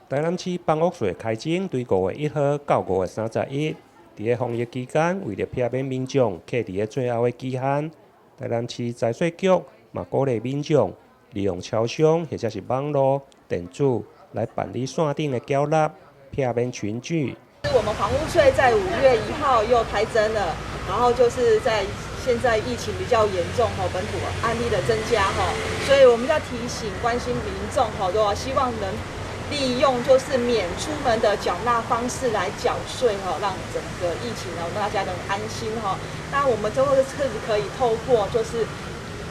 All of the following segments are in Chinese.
台南市放屋税开征对5月1号到5月31日，在防疫期间，为了避免民众卡在最后的期限，台南市财税局嘛鼓励民众利用超商或者是网络、电子来办理线顶的缴纳，避免群聚。我们房屋税在5月1号又开征了，然后就是在现在疫情比较严重本土案例的增加所以我们要提醒关心民众希望能利用就是免出门的缴纳方式来缴税让整个疫情大家能安心那我们最后是可以透过就是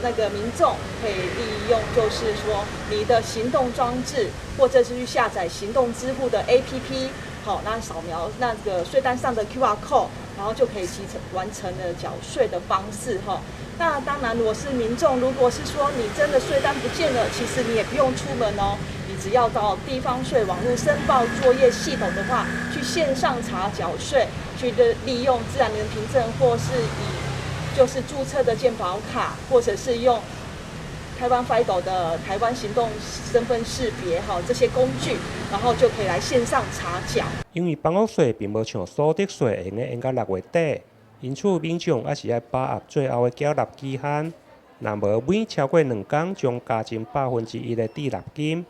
那个民众可以利用就是说你的行动装置，或者是去下载行动支付的 APP。那扫描那个税单上的 QR code， 然后就可以完成了缴税的方式那当然，如果是民众，如果是说你真的税单不见了，其实你也不用出门你只要到地方税网络申报作业系统的话，去线上查缴税，去利用自然人凭证，或是以就是注册的健保卡，或者是用台湾 FIDO 的台湾行动身份识别这些工具，然后就可以来线上查缴。因为房屋税并无像所得税会用延到6月底，因此民众还是要把握最后的缴纳期限。若无每超过2天，将加征1%的滞纳金。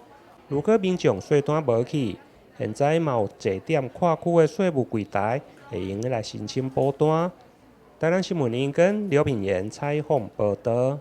如果民众税单无去，现在嘛有坐点跨区的税务柜台，会用来申请补单。台南新闻联跟刘品言采访报道。